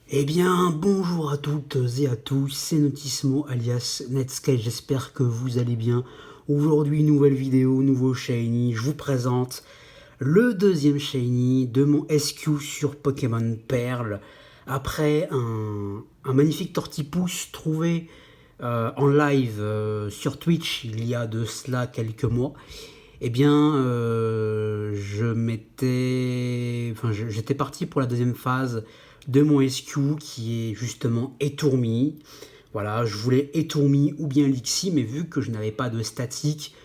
Eh bien, bonjour à toutes et à tous, c'est Notismo alias Netscape, j'espère que vous allez bien. Aujourd'hui, nouvelle vidéo, nouveau Shiny, je vous présente le deuxième Shiny de mon SQ sur Pokémon Perle. Après un magnifique Tortipousse trouvé en live sur Twitch il y a de cela quelques mois, eh bien, j'étais parti pour la deuxième phase de mon SQ qui est justement Étourmi. Voilà, je voulais Étourmi ou bien Lixie, mais vu que je n'avais pas de statique,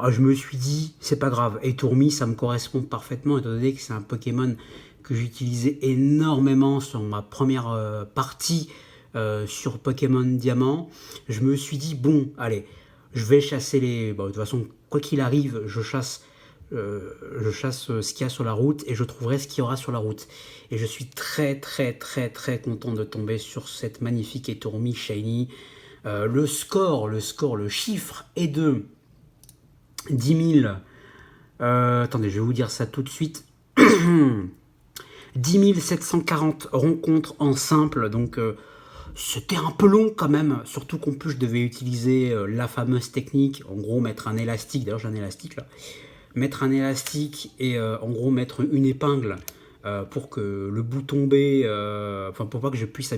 je me suis dit, c'est pas grave, Étourmi, ça me correspond parfaitement, étant donné que c'est un Pokémon que j'utilisais énormément sur ma première partie sur Pokémon Diamant. Je me suis dit, bon, allez, je vais chasser les... Bon, de toute façon, quoi qu'il arrive, je chasse ce qu'il y a sur la route et je trouverai ce qu'il y aura sur la route. Et je suis très content de tomber sur cette magnifique Étourmi Shiny. Le chiffre est de 10 000. Attendez, je vais vous dire ça tout de suite. 10 740 rencontres en simple, donc c'était un peu long quand même, surtout qu'en plus je devais utiliser la fameuse technique, en gros mettre un élastique, d'ailleurs j'ai un élastique là, mettre un élastique et en gros mettre une épingle pour que le bouton B, pour pas que je puisse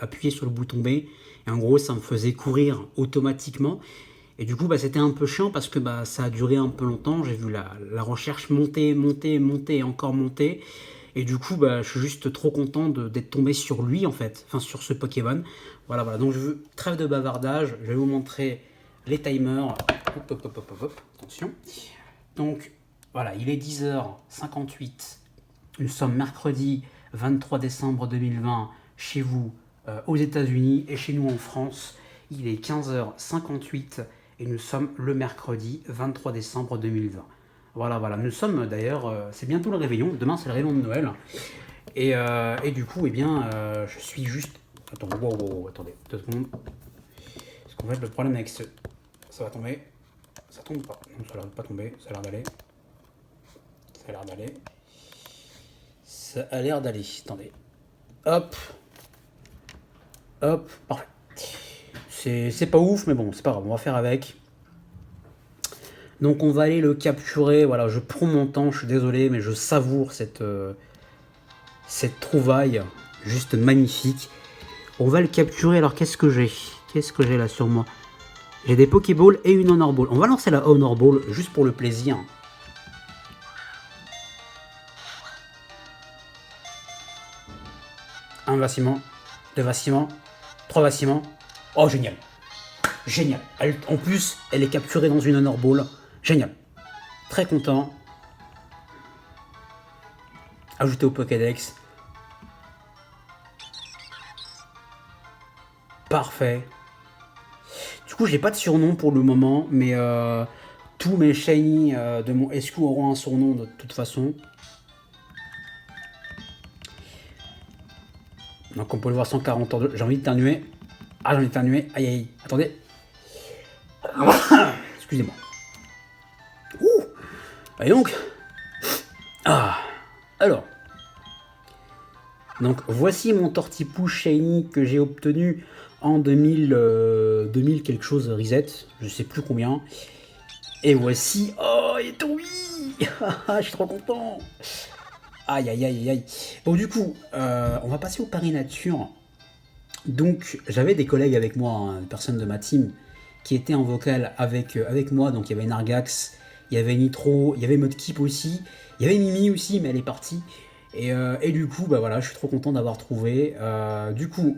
appuyer sur le bouton B, et en gros ça me faisait courir automatiquement. Et du coup, c'était un peu chiant parce que ça a duré un peu longtemps. J'ai vu la recherche monter et encore monter. Et du coup, je suis juste trop content d'être tombé sur lui, en fait. Enfin, sur ce Pokémon. Voilà. Donc, trêve de bavardage. Je vais vous montrer les timers. Hop. Attention. Donc, voilà, il est 10h58. Nous sommes mercredi 23 décembre 2020 chez vous aux États-Unis et chez nous en France. Il est 15h58 et nous sommes le mercredi 23 décembre 2020. Voilà. Nous sommes d'ailleurs, c'est bientôt le réveillon. Demain, c'est le réveillon de Noël. Et du coup, je suis juste... Attendez, 2 secondes. Parce qu'en fait, le problème avec ce... Ça va tomber. Ça tombe pas. Non, ça a l'air de pas tomber. Ça a l'air d'aller. Ça a l'air d'aller. Attendez. Hop, parfait. C'est pas ouf, mais bon, c'est pas grave, on va faire avec. Donc on va aller le capturer. Voilà, je prends mon temps, je suis désolé, mais je savoure cette trouvaille juste magnifique. On va le capturer. Alors qu'est-ce que j'ai là sur moi? J'ai des Pokéballs et une Honor Ball. On va lancer la Honor Ball juste pour le plaisir. Un vacillement, 2 vacillements, 3 vacillements. Oh, génial. En plus, elle est capturée dans une Honor Ball. Génial. Très content. Ajouter au Pokédex. Parfait. Du coup, j'ai pas de surnom pour le moment, mais tous mes shiny de mon SQ auront un surnom de toute façon. Donc on peut le voir 140 heures de... J'ai envie d'éternuer. Aïe. Attendez. Excusez-moi. Ouh. Et donc... Alors... Donc voici mon Tortipousse Shiny que j'ai obtenu en 2000 quelque chose reset. Je sais plus combien. Et voici... Oh, il est tombé. Je suis trop content. Aïe. Bon, du coup, on va passer au pari nature. Donc, j'avais des collègues avec moi, des personnes de ma team, qui étaient en vocal avec moi. Donc, il y avait Nargax, il y avait Nitro, il y avait Modkip aussi, il y avait Mimi aussi, mais elle est partie. Et du coup, voilà, je suis trop content d'avoir trouvé. Du coup,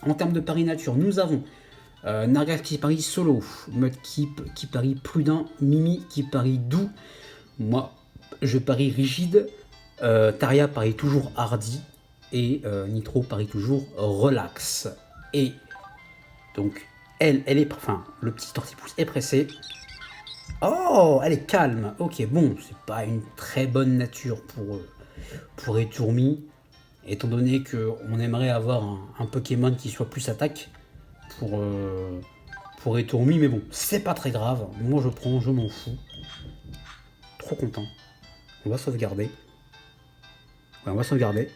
en termes de pari nature, nous avons Nargax qui parie solo, Modkip qui parie prudent, Mimi qui parie doux, moi je parie rigide, Taria parie toujours hardy et Nitro parie toujours relax. Et donc elle est, enfin le petit Tortipousse est pressé. Oh, elle est calme. Ok, bon, c'est pas une très bonne nature pour Étourmi, étant donné qu'on aimerait avoir un Pokémon qui soit plus attaque pour Étourmi, mais bon, c'est pas très grave. Moi je prends, je m'en fous. Trop content. On va sauvegarder. Ouais, on va sauvegarder.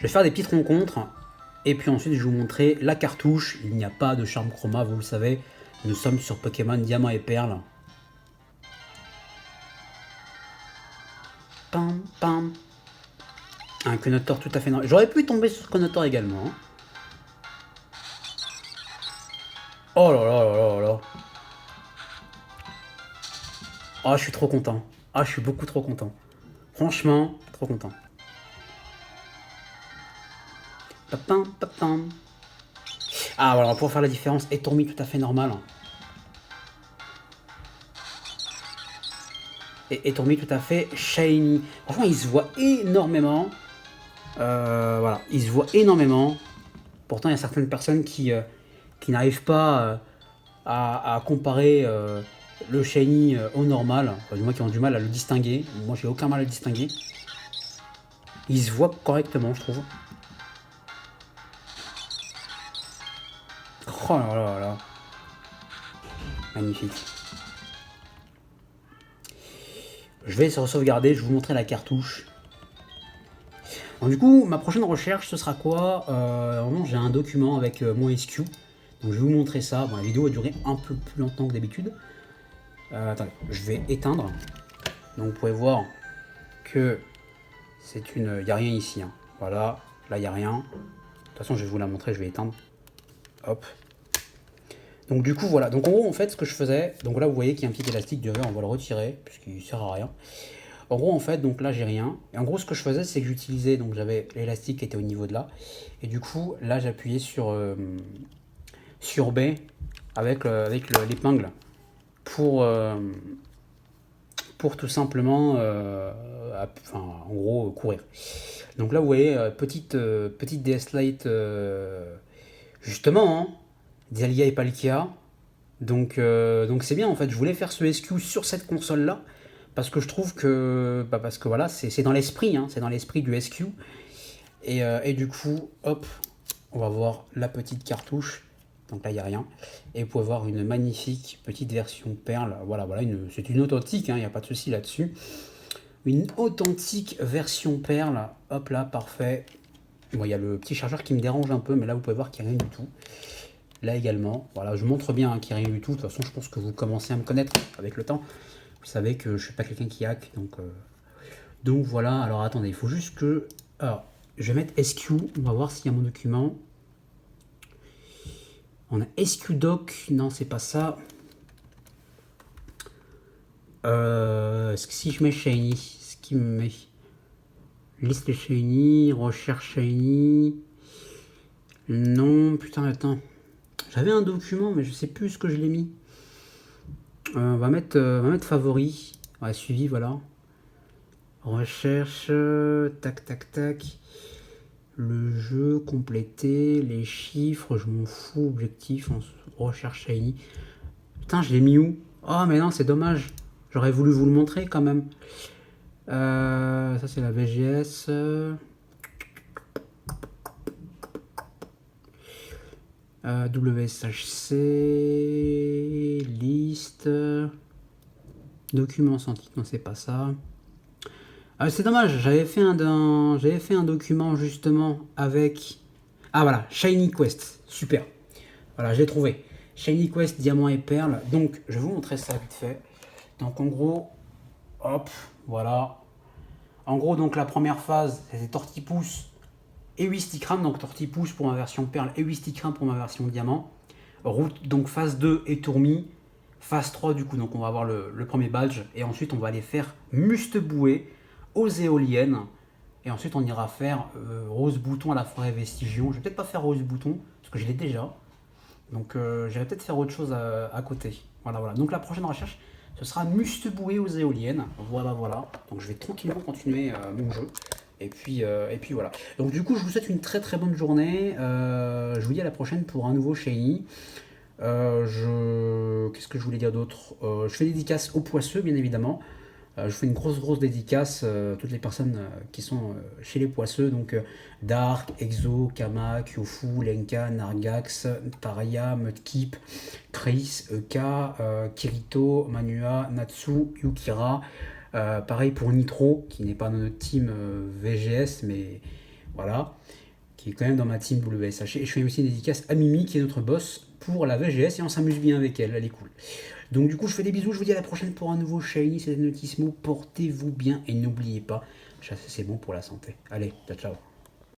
vais faire des petites rencontres. Et puis ensuite, je vais vous montrer la cartouche. Il n'y a pas de charme chroma, vous le savez. Nous sommes sur Pokémon Diamant et Perle. Pam, pam. Un Connotor tout à fait normal. J'aurais pu tomber sur Connotor également. Hein. Oh là là là là là. Ah, je suis trop content. Ah, je suis beaucoup trop content. Franchement, trop content. Papam, papam. Ah, voilà, on va pouvoir faire la différence. Étourmi tout à fait normal. Et Étourmi tout à fait shiny. Franchement, il se voit énormément. Voilà, il se voit énormément. Pourtant, il y a certaines personnes qui n'arrivent pas à comparer le shiny au normal. Enfin, du moins, qui ont du mal à le distinguer. Moi, j'ai aucun mal à le distinguer. Il se voit correctement, je trouve. Oh là là là. Magnifique. Je vais sauvegarder, je vais vous montrer la cartouche. Donc, du coup, ma prochaine recherche, ce sera quoi Normalement, j'ai un document avec mon SQ. Donc, je vais vous montrer ça. Bon, la vidéo a duré un peu plus longtemps que d'habitude. Attendez, je vais éteindre. Donc, vous pouvez voir que c'est une... Il n'y a rien ici. Hein. Voilà, là, il n'y a rien. De toute façon, je vais vous la montrer, je vais éteindre. Hop. Donc, du coup, voilà. Donc, en gros, en fait, ce que je faisais... Donc, là, vous voyez qu'il y a un petit élastique devant. On va le retirer, puisqu'il ne sert à rien. En gros, en fait, donc là, j'ai rien. Et en gros, ce que je faisais, c'est que j'utilisais... Donc, j'avais l'élastique qui était au niveau de là. Et du coup, là, j'appuyais sur B avec l'épingle pour tout simplement, en gros, courir. Donc là, vous voyez, petite DS Lite, justement, hein, Dialga et Palkia. Donc c'est bien, en fait, je voulais faire ce SQ sur cette console-là, parce que je trouve que, parce que voilà, c'est dans l'esprit, hein, c'est dans l'esprit du SQ. Et du coup, hop, on va voir la petite cartouche. Donc là, il n'y a rien. Et vous pouvez voir une magnifique petite version perle. Voilà, c'est une authentique, il n'y a pas de souci là-dessus. Une authentique version perle. Hop là, parfait. Bon, il y a le petit chargeur qui me dérange un peu, mais là, vous pouvez voir qu'il n'y a rien du tout. Là également, voilà, je montre bien qu'il n'y a rien du tout. De toute façon, je pense que vous commencez à me connaître avec le temps. Vous savez que je ne suis pas quelqu'un qui hack. Donc voilà, alors attendez, il faut juste que... Alors, je vais mettre SQ, on va voir s'il y a mon document. On a SQDoc, non c'est pas ça. Est-ce que si je mets Shiny, ce qui me met liste Shiny, recherche Shiny. Non, putain, attends. J'avais un document, mais je sais plus ce que je l'ai mis. On va mettre favori. Ouais, suivi, voilà. Recherche, tac, tac, tac. Le jeu, complété, les chiffres, je m'en fous, objectif, recherche shiny. Putain, je l'ai mis où? Oh, mais non, c'est dommage. J'aurais voulu vous le montrer quand même. Ça, c'est la VGS. WSHC, liste, documents sans titre, non, c'est pas ça. C'est dommage, j'avais fait un document justement avec... Ah voilà, Shiny Quest, super. Voilà, je l'ai trouvé. Shiny Quest, Diamant et Perle. Donc, je vais vous montrer ça vite fait. Donc, en gros, hop, voilà. En gros, donc la première phase, c'était Tortipousse et 8 Stickram. Donc, Tortipousse pour ma version Perle et 8 Stickram pour ma version Diamant. Route, donc phase 2 et Tourmi. Phase 3, du coup, donc on va avoir le premier badge. Et ensuite, on va aller faire Musteboué aux éoliennes. Et ensuite, on ira faire Rose Bouton à la forêt Vestigion. Je vais peut-être pas faire Rose Bouton, parce que je l'ai déjà. Donc, j'irai peut-être faire autre chose à côté. Voilà, voilà. Donc, la prochaine recherche, ce sera Musteboué aux éoliennes. Voilà, voilà. Donc, je vais tranquillement continuer mon jeu. Et puis voilà. Donc, du coup, je vous souhaite une très très bonne journée. Je vous dis à la prochaine pour un nouveau Shiny. Qu'est-ce que je voulais dire d'autre? Je fais dédicace aux poisseux, bien évidemment. Je fais une grosse dédicace à toutes les personnes qui sont chez les poisseux, donc Dark, Exo, Kama, Kyofu, Lenka, Nargax, Taria, Mudkip, Chris, Eka, Kirito, Manua, Natsu, Yukira. Pareil pour Nitro, qui n'est pas dans notre team VGS, mais voilà, qui est quand même dans ma team WSH. Et je fais aussi une dédicace à Mimi, qui est notre boss pour la VGS, et on s'amuse bien avec elle, elle est cool. Donc du coup, je fais des bisous, je vous dis à la prochaine pour un nouveau Shiny, c'est Notismo, portez-vous bien, et n'oubliez pas, chasser c'est bon pour la santé. Allez, ciao ciao.